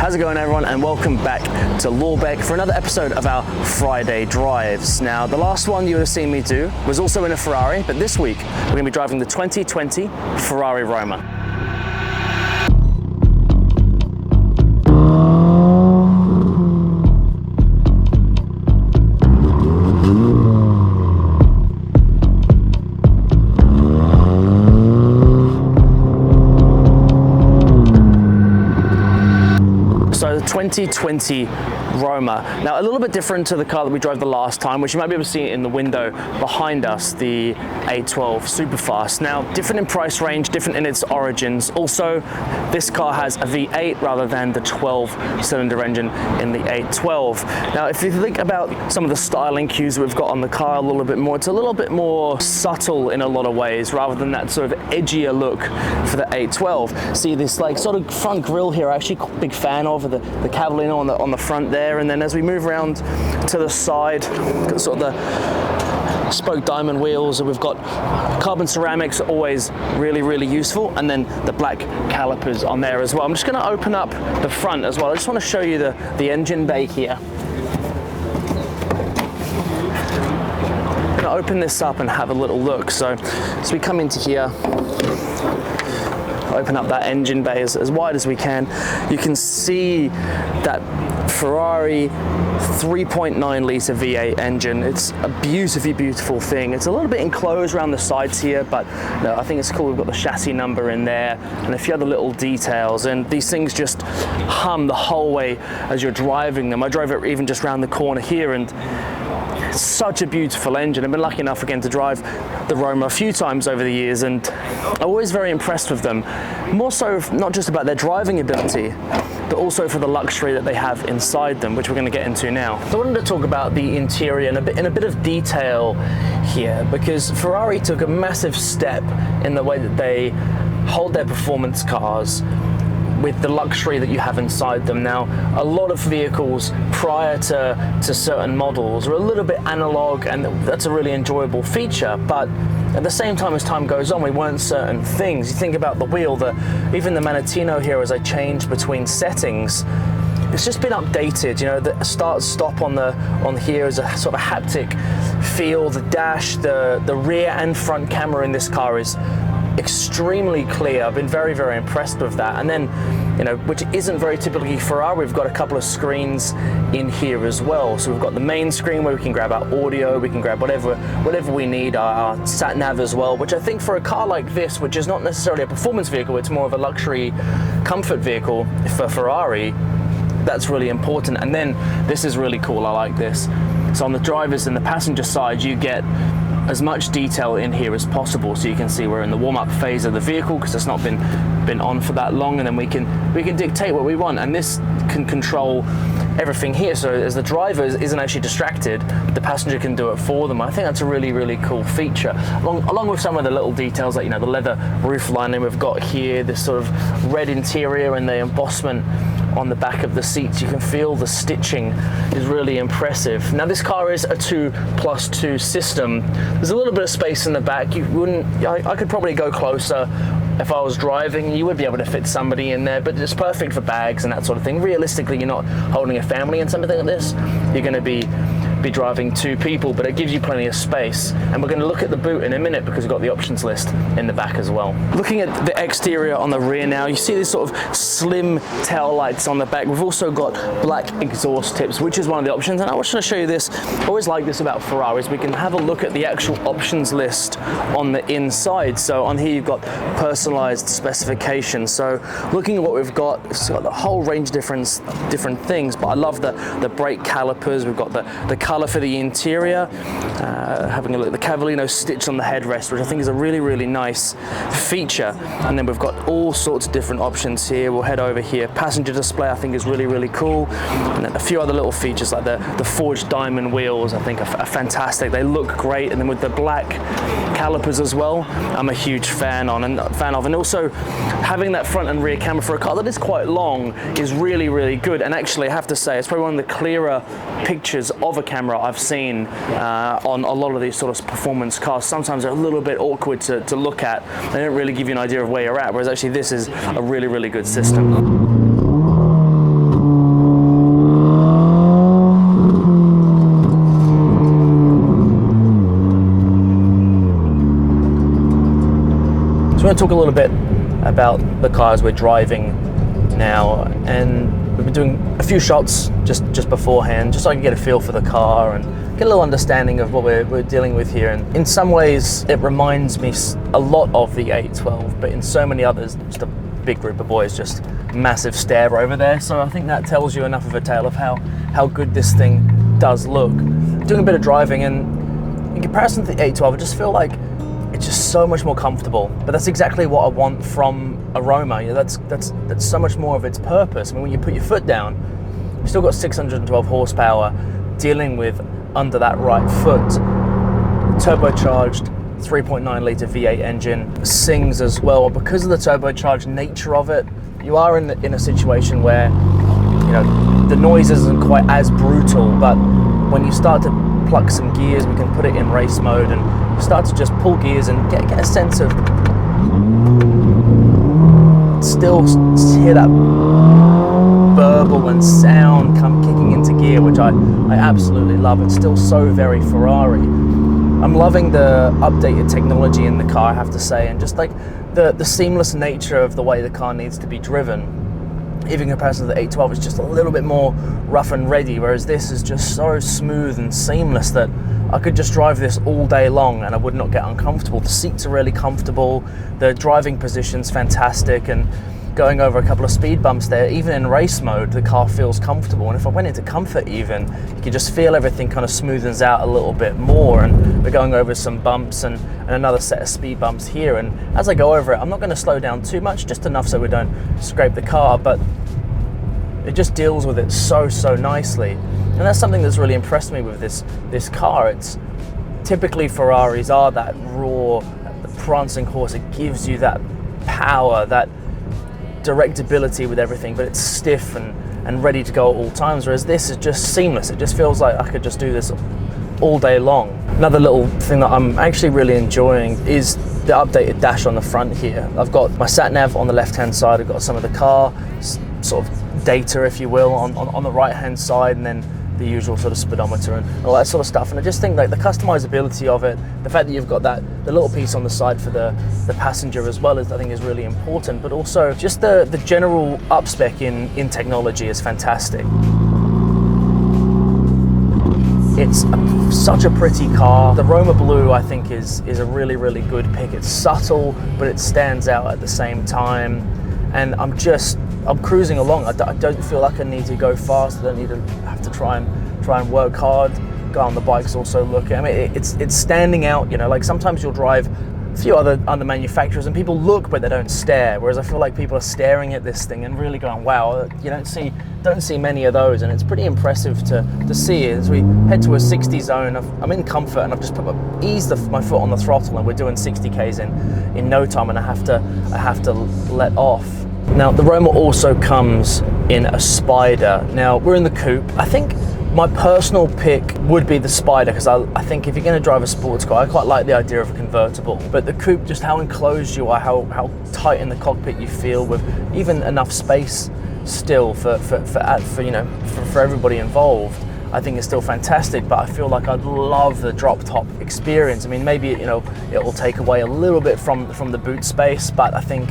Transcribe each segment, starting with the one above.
How's it going, everyone, and welcome back to Lorbeck for another episode of our Friday drives. Now, the last one you would have seen me do was also in a Ferrari, but this week we're going to be driving the 2020 Ferrari Roma. So the 2020 Roma. Now, a little bit different to the car that we drove the last time, which you might be able to see in the window behind us, the 812 Superfast. Now, different in price range, different in its origins. Also, this car has a V8 rather than the 12-cylinder engine in the 812. Now, if you think about some of the styling cues that we've got on the car a little bit more, it's a little bit more subtle in a lot of ways, rather than that sort of edgier look for the 812. See this like sort of front grille here, actually a big fan of the Cavallino on the front there, and then as we move around to the side, got sort of the spoke diamond wheels, and we've got carbon ceramics, always really useful, and then the black calipers on there as well. I'm just going to open up the front as well. I just want to show you the engine bay here. I'm going to open this up and have a little look. So as we come into here, open up that engine bay as wide as we can, you can see that Ferrari 3.9 litre V8 engine. It's a beautiful thing. It's a little bit enclosed around the sides here, but no, I think it's cool. We've got the chassis number in there and a few other little details, and these things just hum the whole way as you're driving them. I drove it even just around the corner here, and it's such a beautiful engine. I've been lucky enough again to drive the Roma a few times over the years, and I'm always very impressed with them. More so not just about their driving ability, but also for the luxury that they have inside them, which we're going to get into now. So I wanted to talk about the interior in a bit of detail here, because Ferrari took a massive step in the way that they hold their performance cars with the luxury that you have inside them. Now, a lot of vehicles prior to certain models are a little bit analog, and that's a really enjoyable feature, but at the same time, as time goes on, we want certain things. You think about the wheel, even the Manettino here, as I change between settings, it's just been updated. You know, the start-stop on here is a sort of haptic feel. The dash, the rear and front camera in this car is extremely clear. I've been very impressed with that. And then, you know, which isn't very typically Ferrari, we've got a couple of screens in here as well. So we've got the main screen where we can grab our audio, we can grab whatever we need, our sat nav as well, which I think for a car like this, which is not necessarily a performance vehicle, it's more of a luxury comfort vehicle for Ferrari, that's really important. And then this is really cool, I like this. So on the driver's and the passenger side, you get as much detail in here as possible, so you can see we're in the warm-up phase of the vehicle because it's not been on for that long, and then we can dictate what we want, and this can control everything here. So as the driver isn't actually distracted, the passenger can do it for them. I think that's a really cool feature, along with some of the little details, like, you know, the leather roof lining we've got here, this sort of red interior, and the embossment on the back of the seats. You can feel the stitching is really impressive. Now, this car is a 2+2 system. There's a little bit of space in the back. I could probably go closer if I was driving. You would be able to fit somebody in there, but it's perfect for bags and that sort of thing. Realistically, you're not holding a family in something like this. You're going to be driving two people, but it gives you plenty of space. And we're going to look at the boot in a minute because we've got the options list in the back as well. Looking at the exterior on the rear now, you see these sort of slim tail lights on the back. We've also got black exhaust tips, which is one of the options. And I was going to show you this. I always like this about Ferraris. We can have a look at the actual options list on the inside. So on here, you've got personalized specifications. So looking at what we've got, it's got the whole range of different things, but I love the brake calipers. We've got the color for the interior, having a look at the Cavallino stitch on the headrest, which I think is a really nice feature. And then we've got all sorts of different options here. We'll head over here. Passenger display, I think, is really cool. And then a few other little features like the forged diamond wheels, I think are fantastic. They look great. And then with the black calipers as well, I'm a huge fan of. And also having that front and rear camera for a car that is quite long is really good. And actually, I have to say, it's probably one of the clearer pictures of a camera I've seen on a lot of these sort of performance cars. Sometimes they're a little bit awkward to look at. They don't really give you an idea of where you're at, whereas actually this is a really good system. going to talk a little bit about the cars we're driving now, and we've been doing a few shots just beforehand, just so I can get a feel for the car and get a little understanding of what we're dealing with here. And in some ways it reminds me a lot of the 812, but in so many others, just a big group of boys, just massive stare over there. So I think that tells you enough of a tale of how good this thing does look. Doing a bit of driving, and in comparison to the 812, I just feel like it's just so much more comfortable. But that's exactly what I want from a Roma. You know, that's so much more of its purpose. I mean, when you put your foot down, you've still got 612 horsepower dealing with under that right foot. Turbocharged 3.9 litre V8 engine, sings as well. Because of the turbocharged nature of it, you are in a situation where, you know, the noise isn't quite as brutal, but when you start to pluck some gears, we can put it in race mode and start to just pull gears and get a sense of, still hear that burble and sound kicking into gear, which I absolutely love. It's still so very Ferrari. I'm loving the updated technology in the car, I have to say, and just like the seamless nature of the way the car needs to be driven. Even in comparison to the 812, it's just a little bit more rough and ready, whereas this is just so smooth and seamless that I could just drive this all day long and I would not get uncomfortable. The seats are really comfortable, the driving position's fantastic, and going over a couple of speed bumps there, even in race mode, the car feels comfortable. And if I went into comfort even, you can just feel everything kind of smoothens out a little bit more. And we're going over some bumps and another set of speed bumps here. And as I go over it, I'm not going to slow down too much, just enough so we don't scrape the car, but it just deals with it so nicely. And that's something that's really impressed me with this car. It's typically Ferraris are that raw, the prancing horse. It gives you that power, that directability with everything, but it's stiff and ready to go at all times, whereas this is just seamless. It just feels like I could just do this all day long. Another little thing that I'm actually really enjoying is the updated dash on the front here. I've got my sat nav on the left hand side, I've got some of the car sort of data, if you will, on the right hand side, and then the usual sort of speedometer and all that sort of stuff. And I just think like the customizability of it, the fact that you've got the little piece on the side for the passenger as well, I think is really important, but also just the general upspec in technology is fantastic. It's such a pretty car. The Roma Blue, I think, is a really good pick. It's subtle, but it stands out at the same time. And I'm cruising along. I don't feel like I need to go fast. I don't need to have to try and work hard. Guy on the bike's also looking. I mean, it's standing out. You know, like sometimes you'll drive a few other manufacturers and people look, but they don't stare. Whereas I feel like people are staring at this thing and really going, "Wow!" You don't see many of those, and it's pretty impressive to see. As we head to a 60 zone, I'm in comfort, and I've just eased my foot on the throttle, and we're doing 60 k's in no time, and I have to let off. Now, the Roma also comes in a Spider. Now, we're in the coupe. I think my personal pick would be the Spider, because I think if you're going to drive a sports car, I quite like the idea of a convertible. But the coupe, just how enclosed you are, how tight in the cockpit you feel, with even enough space still for everybody involved, I think it's still fantastic. But I feel like I'd love the drop top experience. I mean, maybe it will take away a little bit from the boot space, but I think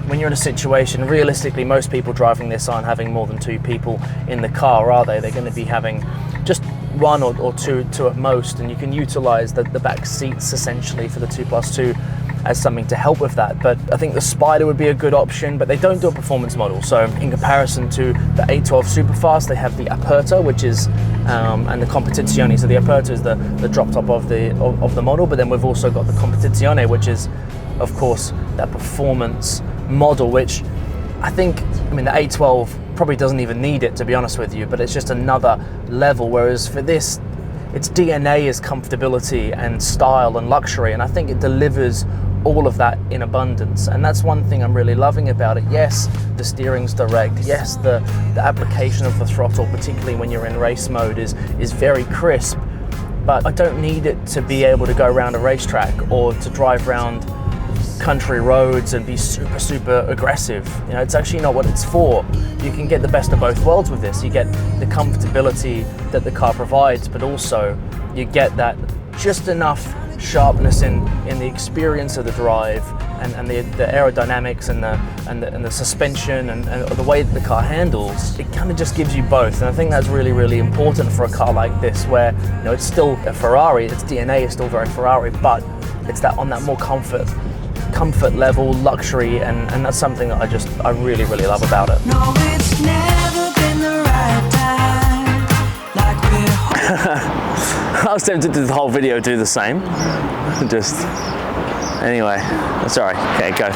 when you're in a situation, realistically, most people driving this aren't having more than two people in the car, are they? They're going to be having just one or two at most, and you can utilize the back seats essentially for the 2+2 as something to help with that. But I think the Spider would be a good option, but they don't do a performance model. So in comparison to the 812 Superfast, they have the Aperta, which is and the Competizione. So the Aperta is the drop top of the model, but then we've also got the Competizione, which is, of course, that performance model, which I mean, the 812 probably doesn't even need it, to be honest with you, but it's just another level. Whereas for this, its DNA is comfortability and style and luxury, and I think it delivers all of that in abundance. And that's one thing I'm really loving about it. Yes, the steering's direct. Yes, the application of the throttle, particularly when you're in race mode, is very crisp, but I don't need it to be able to go around a racetrack or to drive around country roads and be super aggressive. You know, it's actually not what it's for. You can get the best of both worlds with this. You get the comfortability that the car provides, but also you get that just enough sharpness in the experience of the drive and the aerodynamics and the suspension and the way that the car handles. It kind of just gives you both, and I think that's really, really important for a car like this, where it's still a Ferrari, its DNA is still very Ferrari, but it's that on that more comfort level, luxury, and that's something that I really, really love about it. No, it's never been the right time, like I was tempted to do the whole video do the same. Anyway, sorry. Okay, go.